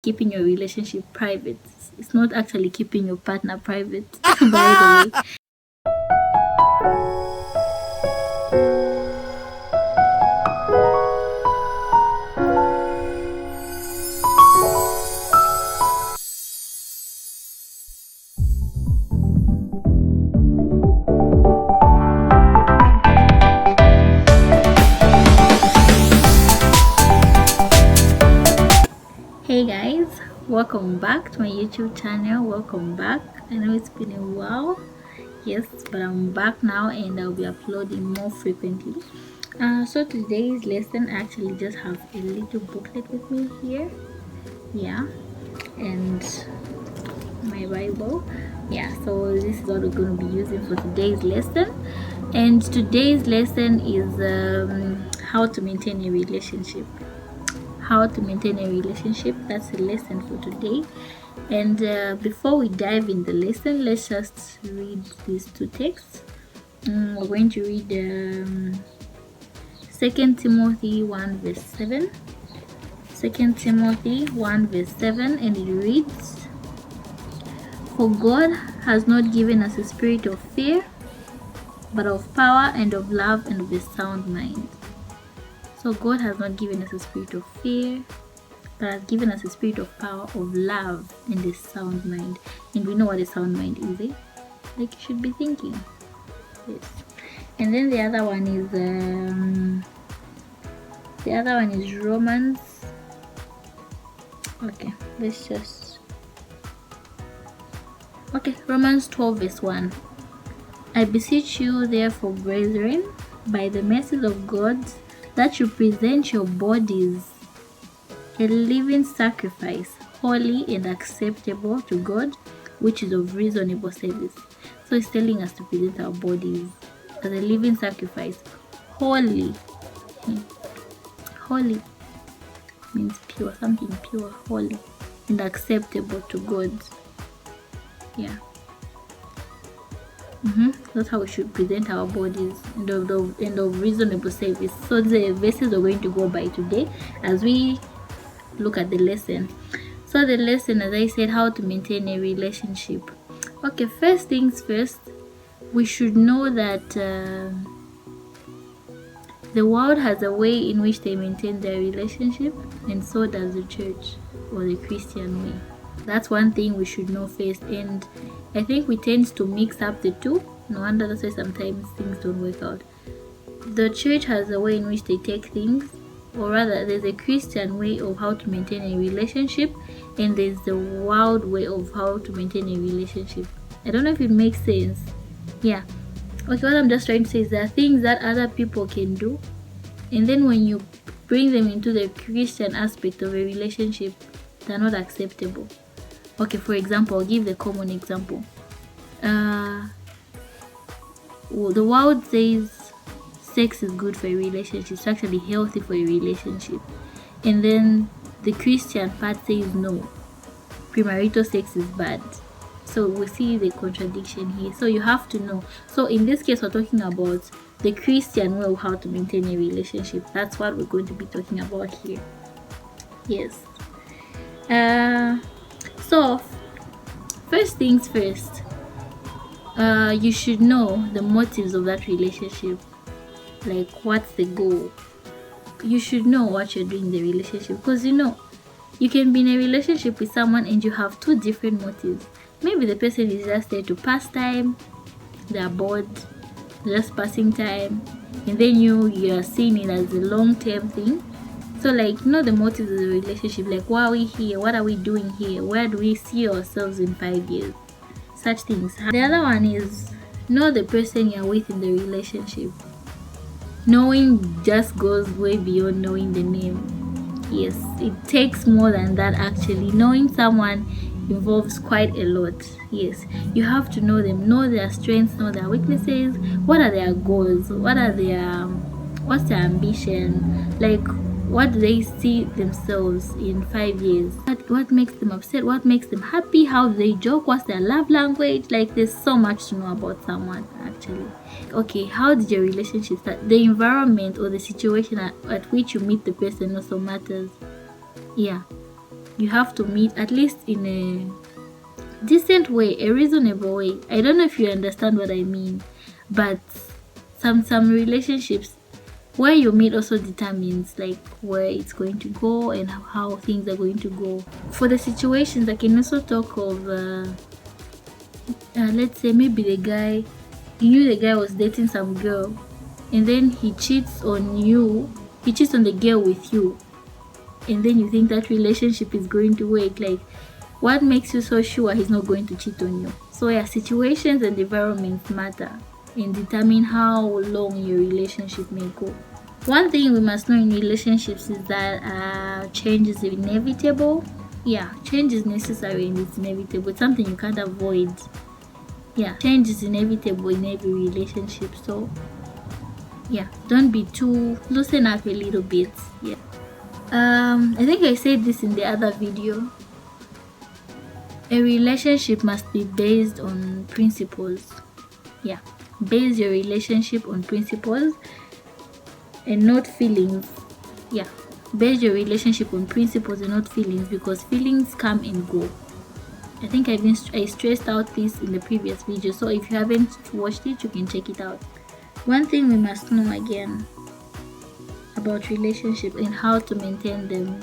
keeping your relationship private. It's not actually keeping your partner private, by the way. Hey guys, welcome back to my YouTube channel. Welcome back. I know it's been a while, yes, but I'm back now and I'll be uploading more frequently. So today's lesson, I actually just have a little booklet with me here, yeah, and my Bible, yeah. So this is what we're going to be using for today's lesson, and today's lesson is how to maintain a relationship. How to maintain a relationship. That's the lesson for today. And before we dive in the lesson, let's just read these two texts. We're going to read 2 Timothy 1 verse 7. 2 Timothy 1 verse 7, and it reads, "For God has not given us a spirit of fear, but of power and of love and of a sound mind." So God has not given us a spirit of fear, but has given us a spirit of power, of love, and a sound mind. And we know what a sound mind is, eh? Like you should be thinking. Yes. And then the other one is Romans. Okay, Romans 12 verse 1. "I beseech you therefore, brethren, by the mercies of God, that you present your bodies a living sacrifice, holy and acceptable to God, which is of reasonable service." So it's telling us to present our bodies as a living sacrifice, holy. Holy means pure, something pure, holy, and acceptable to God. Yeah. That's how we should present our bodies, and of reasonable service. So the verses are going to go by today as we look at the lesson. So the lesson, as I said, how to maintain a relationship. Okay, first things first, we should know that the world has a way in which they maintain their relationship, and so does the church or the Christian way. That's one thing we should know first, and I think we tend to mix up the two. No wonder that's why sometimes things don't work out. The church has a way in which they take things, or rather there's a Christian way of how to maintain a relationship, and there's the world way of how to maintain a relationship. I don't know if it makes sense. Yeah. Okay, what I'm just trying to say is there are things that other people can do, and then when you bring them into the Christian aspect of a relationship, they're not acceptable. Okay, for example, I'll give the common example. The world says sex is good for a relationship, it's actually healthy for a relationship, and then the Christian part says no, premarital sex is bad. So we see the contradiction here. So you have to know. So in this case, we're talking about the Christian way of how to maintain a relationship. That's what we're going to be talking about here. Yes. So first things first, you should know the motives of that relationship. Like, what's the goal? You should know what you're doing in the relationship, because you can be in a relationship with someone and you have two different motives. Maybe the person is just there to pass time, they're bored, just passing time, and then you're seeing it as a long-term thing. So the motives of the relationship, like, why are we here, what are we doing here, where do we see ourselves in 5 years, such things. The other one is know the person you're with in the relationship. Knowing just goes way beyond knowing the name. Yes, it takes more than that. Actually, knowing someone involves quite a lot. Yes, you have to know them, know their strengths, know their weaknesses, what are their goals, what's their ambition, like what do they see themselves in 5 years, what makes them upset, what makes them happy, how do they joke, what's their love language. Like, there's so much to know about someone actually. Okay, how did your relationship start? The environment or the situation at which you meet the person also matters. Yeah, you have to meet at least in a decent way, a reasonable way. I don't know if you understand what I mean, but some relationships where you meet also determines like where it's going to go and how things are going to go. For the situations, I can also talk of let's say maybe the guy, you knew the guy was dating some girl, and then he cheats on you, he cheats on the girl with you, and then you think that relationship is going to work. Like, what makes you so sure he's not going to cheat on you? So yeah, situations and environments matter and determine how long your relationship may go. One thing we must know in relationships is that change is inevitable. Yeah, change is necessary and it's inevitable. It's something you can't avoid. Yeah, change is inevitable in every relationship. So yeah, don't be too, loosen up a little bit. Yeah. I think I said this in the other video. A relationship must be based on principles. Yeah, base your relationship on principles and not feelings. Yeah, base your relationship on principles and not feelings, because feelings come and go. I think I stressed out this in the previous video, so if you haven't watched it, you can check it out. One thing we must know again about relationships and how to maintain them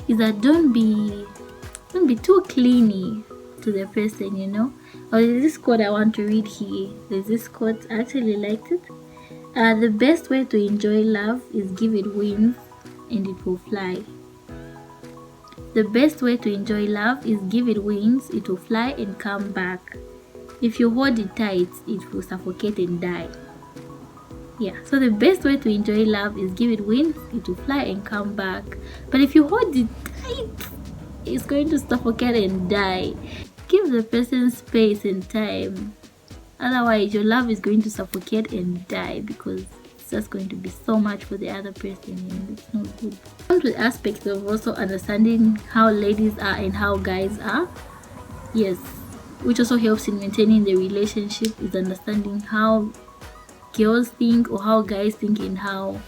is that don't be too clingy to the person, you know. Or there's this quote I want to read here. There's this quote, I actually liked it. The best way to enjoy love is give it wings and it will fly. The best way to enjoy love is give it wings, it will fly and come back. If you hold it tight, it will suffocate and die. Yeah, so the best way to enjoy love is give it wings, it will fly and come back. But if you hold it tight, it's going to suffocate and die. Give the person space and time. Otherwise, your love is going to suffocate and die, because it's just going to be so much for the other person and it's not good. Come to the aspect of also understanding how ladies are and how guys are. Yes, which also helps in maintaining the relationship, is understanding how girls think or how guys think and how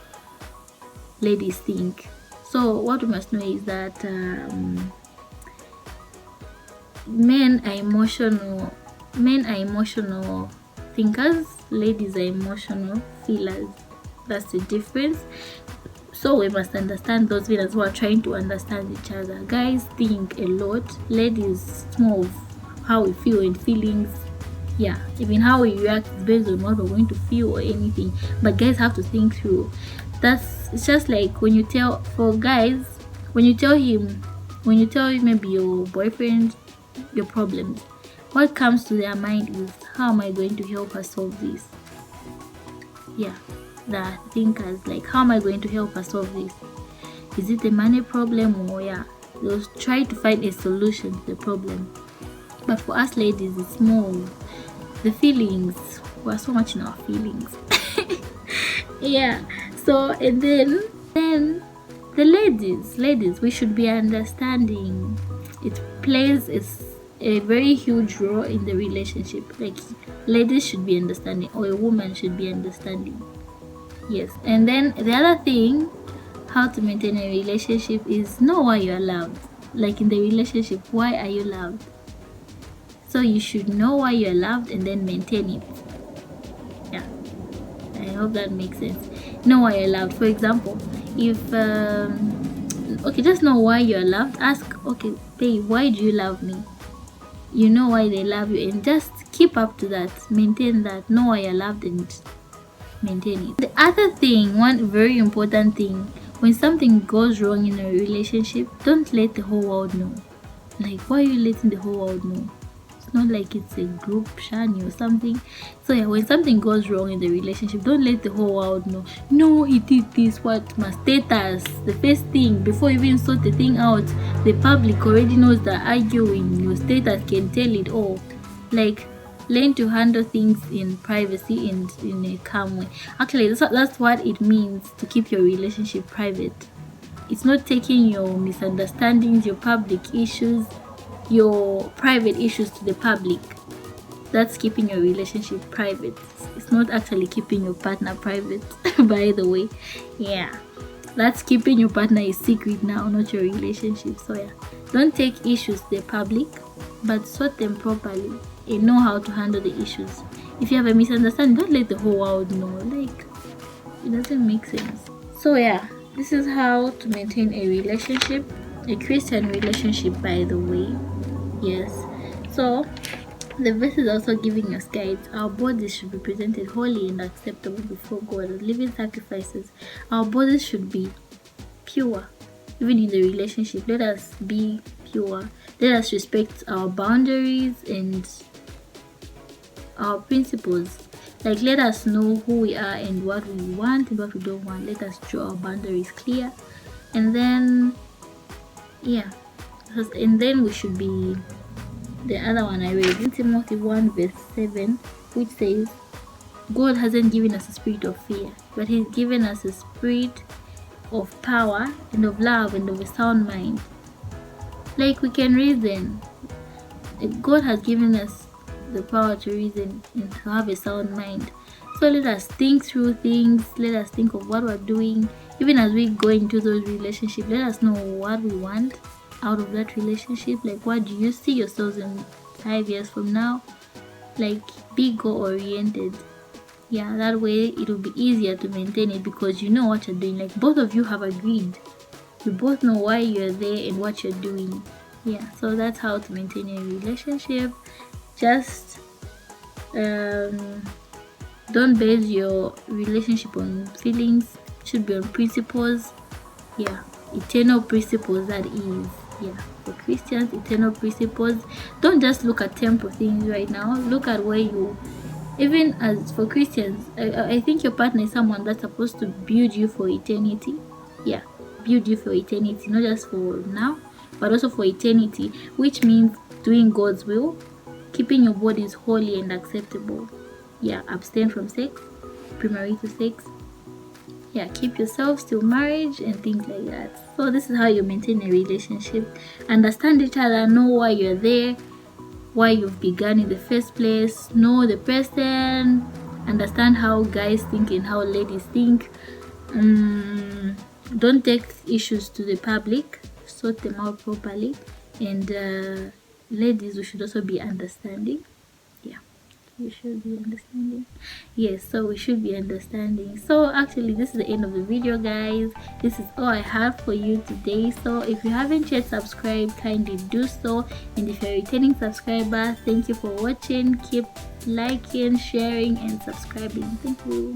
ladies think. So what we must know is that men are emotional thinkers, ladies are emotional feelers. That's the difference. So we must understand those feelers who are trying to understand each other. Guys think a lot, ladies more of how we feel and feelings. Yeah, even how we react is based on what we're going to feel or anything, but guys have to think through. It's just like when you tell maybe your boyfriend your problems, what comes to their mind is, how am I going to help her solve this? Yeah, the thinkers, like, how am I going to help her solve this? Is it a money problem? Or yeah, they'll try to find a solution to the problem. But for us ladies, it's more the feelings. We're so much in our feelings. Yeah, so and then the ladies, we should be understanding. It plays a very huge role in the relationship. Like, ladies should be understanding, or a woman should be understanding. Yes. And then the other thing, how to maintain a relationship, is know why you are loved. Like, in the relationship, why are you loved? So you should know why you are loved and then maintain it. Yeah, I hope that makes sense. Know why you're loved. For example, if okay, just know why you're loved. Ask, okay, babe, why do you love me? You know why they love you, and just keep up to that. Maintain that. Know why you're loved and maintain it. The other thing, one very important thing, when something goes wrong in a relationship, don't let the whole world know. Like, why are you letting the whole world know? It's not like it's a group shani or something. So yeah, when something goes wrong in the relationship, don't let the whole world know. No, it did this, what my status, the first thing, before you even sort the thing out, the public already knows that arguing. Your status can tell it all. Like, learn to handle things in privacy and in a calm way. Actually, that's what it means to keep your relationship private. It's not taking your misunderstandings, your public issues, your private issues to the public. That's keeping your relationship private. It's not actually keeping your partner private, by the way. Yeah. That's keeping your partner a secret now, not your relationship. So yeah, don't take issues to the public, but sort them properly and know how to handle the issues. If you have a misunderstanding, don't let the whole world know. Like, it doesn't make sense. So yeah, this is how to maintain a relationship, a Christian relationship, by the way. Yes. So the verse is also giving us guides. Our bodies should be presented holy and acceptable before God as living sacrifices. Our bodies should be pure. Even in the relationship, let us be pure. Let us respect our boundaries and our principles. Like, let us know who we are and what we want and what we don't want. Let us draw our boundaries clear. And then, yeah. And then we should be, the other one I read in Timothy 1 verse 7, which says, God hasn't given us a spirit of fear, but He's given us a spirit of power and of love and of a sound mind. Like, we can reason. God has given us the power to reason and to have a sound mind. So let us think through things. Let us think of what we're doing. Even as we go into those relationships, let us know what we want out of that relationship. Like, what do you see yourselves in 5 years from now? Like, be goal oriented. Yeah, that way it will be easier to maintain it because you know what you're doing. Like, both of you have agreed. You both know why you're there and what you're doing. Yeah, so that's how to maintain a relationship. Just don't base your relationship on feelings. It should be on principles. Yeah, eternal principles, that is. Yeah, for Christians, eternal principles. Don't just look at temporal things right now. Look at where you, even as for Christians, I think your partner is someone that's supposed to build you for eternity. Yeah, build you for eternity, not just for now, but also for eternity, which means doing God's will, keeping your bodies holy and acceptable. Yeah, abstain from sex, premarital sex. Yeah, keep yourselves till marriage and things like that. So this is how you maintain a relationship. Understand each other, know why you're there, why you've begun in the first place, know the person, understand how guys think and how ladies think. Don't take issues to the public, sort them out properly. And ladies, we should also be understanding. Yeah, we should be understanding. Yes, so we should be understanding. So actually, this is the end of the video, guys. This is all I have for you today. So if you haven't yet subscribed, kindly do so. And if you're a returning subscriber, thank you for watching. Keep liking, sharing and subscribing. Thank you.